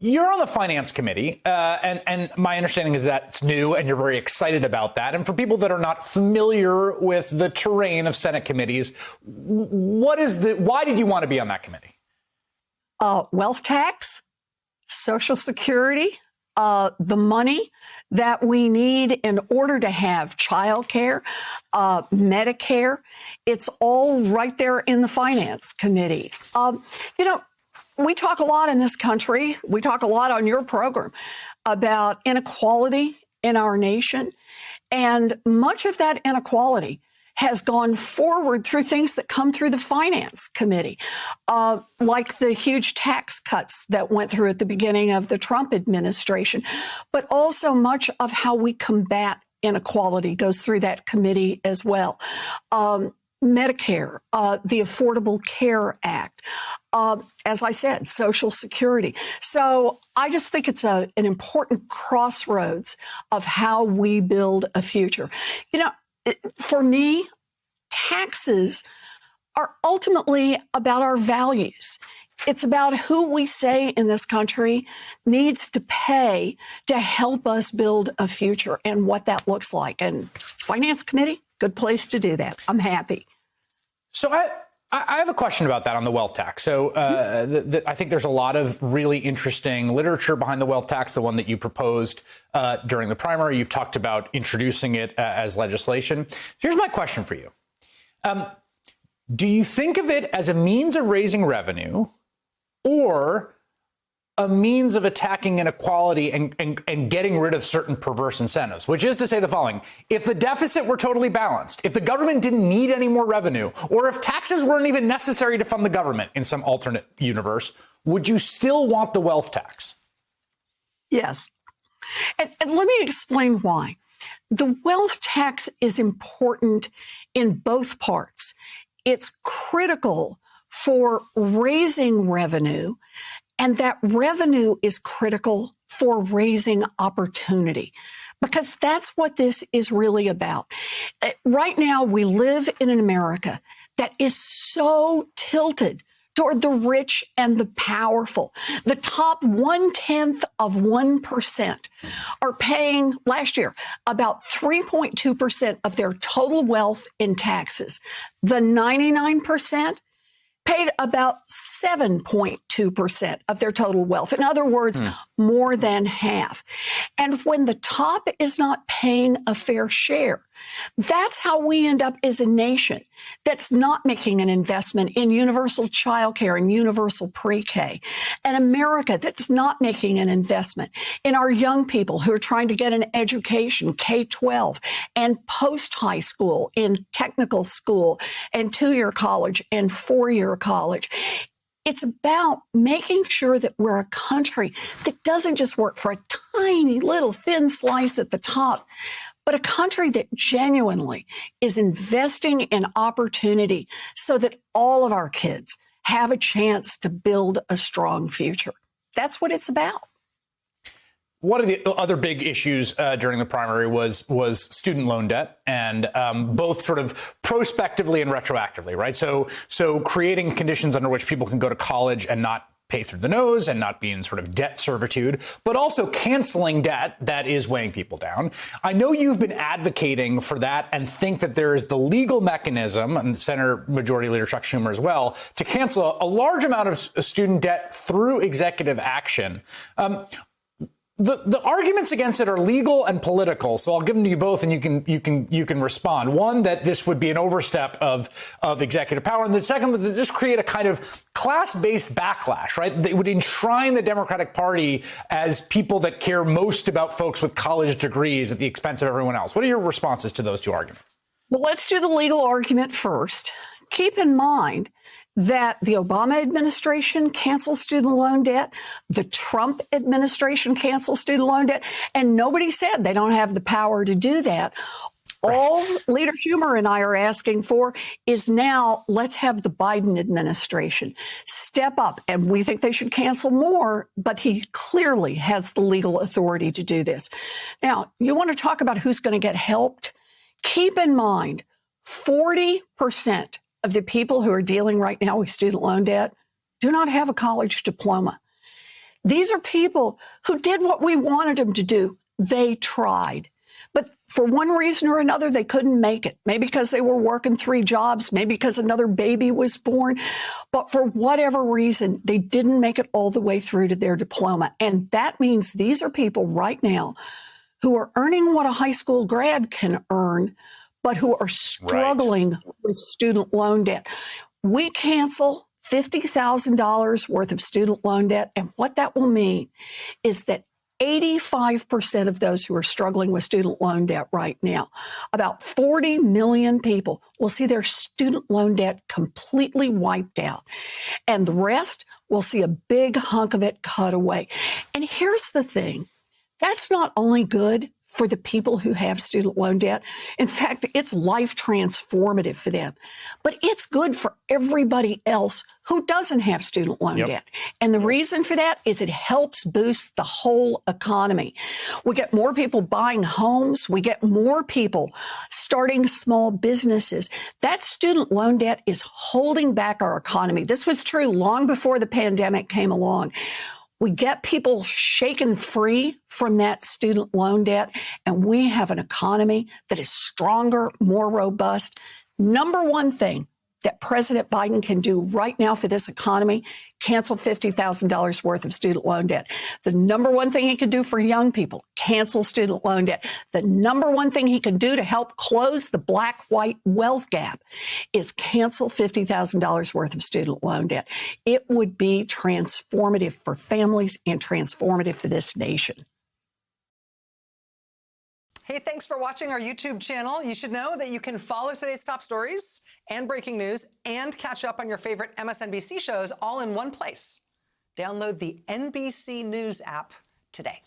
You're on the Finance Committee, and my understanding is that it's new and you're very excited about that. And for people that are not familiar with the terrain of Senate committees, why did you want to be on that committee? Wealth tax, Social Security, the money that we need in order to have child care, Medicare. It's all right there in the Finance Committee. We talk a lot in this country. We talk a lot on your program about inequality in our nation. And much of that inequality has gone forward through things that come through the Finance Committee, like the huge tax cuts that went through at the beginning of the Trump administration. But also much of how we combat inequality goes through that committee as well. Medicare, the Affordable Care Act, as I said, Social Security. So I just think it's an important crossroads of how we build a future. For me, taxes are ultimately about our values. It's about who we say in this country needs to pay to help us build a future and what that looks like. And Finance Committee, good place to do that. I'm happy. So I have a question about that on the wealth tax. So I think there's a lot of really interesting literature behind the wealth tax, the one that you proposed during the primary. You've talked about introducing it as legislation. Here's my question for you. Do you think of it as a means of raising revenue or a means of attacking inequality and getting rid of certain perverse incentives, which is to say the following: if the deficit were totally balanced, if the government didn't need any more revenue, or if taxes weren't even necessary to fund the government in some alternate universe, would you still want the wealth tax? Yes. And let me explain why. The wealth tax is important in both parts. It's critical for raising revenue, and that revenue is critical for raising opportunity, because that's what this is really about. Right now, we live in an America that is so tilted toward the rich and the powerful. The top 0.1% are paying last year about 3.2% of their total wealth in taxes. The 99% paid about 7.2% of their total wealth. In other words, more than half. And when the top is not paying a fair share, that's how we end up as a nation that's not making an investment in universal childcare and universal pre-K. An America that's not making an investment in our young people who are trying to get an education, K-12 and post-high school, in technical school and 2-year college and 4-year college. It's about making sure that we're a country that doesn't just work for a tiny little thin slice at the top, but a country that genuinely is investing in opportunity so that all of our kids have a chance to build a strong future. That's what it's about. One of the other big issues during the primary was student loan debt, and both sort of prospectively and retroactively, right? So creating conditions under which people can go to college and not pay through the nose and not be in sort of debt servitude, but also canceling debt that is weighing people down. I know you've been advocating for that and think that there is the legal mechanism, and Senator Majority Leader Chuck Schumer as well, to cancel a large amount of student debt through executive action. The arguments against it are legal and political, so I'll give them to you both, and you can respond. One, that this would be an overstep of executive power, and the second, that this create a kind of class-based backlash, right? They would enshrine the Democratic Party as people that care most about folks with college degrees at the expense of everyone else. What are your responses to those two arguments? Well, let's do the legal argument first. Keep in mind that the Obama administration canceled student loan debt, the Trump administration canceled student loan debt, and nobody said they don't have the power to do that. All Leader Schumer and I are asking for is now let's have the Biden administration step up, and we think they should cancel more, but he clearly has the legal authority to do this. Now, you want to talk about who's going to get helped? Keep in mind, 40% of the people who are dealing right now with student loan debt do not have a college diploma. These are people who did what we wanted them to do. They tried. But for one reason or another, they couldn't make it. Maybe because they were working 3 jobs, maybe because another baby was born. But for whatever reason, they didn't make it all the way through to their diploma. And that means these are people right now who are earning what a high school grad can earn, but who are struggling with student loan debt. We cancel $50,000 worth of student loan debt. And what that will mean is that 85% of those who are struggling with student loan debt right now, about 40 million people, will see their student loan debt completely wiped out. And the rest will see a big hunk of it cut away. And here's the thing. That's not only good for the people who have student loan debt. In fact, it's life transformative for them. But it's good for everybody else who doesn't have student loan debt. And the reason for that is it helps boost the whole economy. We get more people buying homes. We get more people starting small businesses. That student loan debt is holding back our economy. This was true long before the pandemic came along. We get people shaken free from that student loan debt, and we have an economy that is stronger, more robust. Number one thing that President Biden can do right now for this economy, cancel $50,000 worth of student loan debt. The number one thing he can do for young people, cancel student loan debt. The number one thing he can do to help close the black-white wealth gap is cancel $50,000 worth of student loan debt. It would be transformative for families and transformative for this nation. Hey, thanks for watching our YouTube channel. You should know that you can follow today's top stories and breaking news and catch up on your favorite MSNBC shows all in one place. Download the NBC News app today.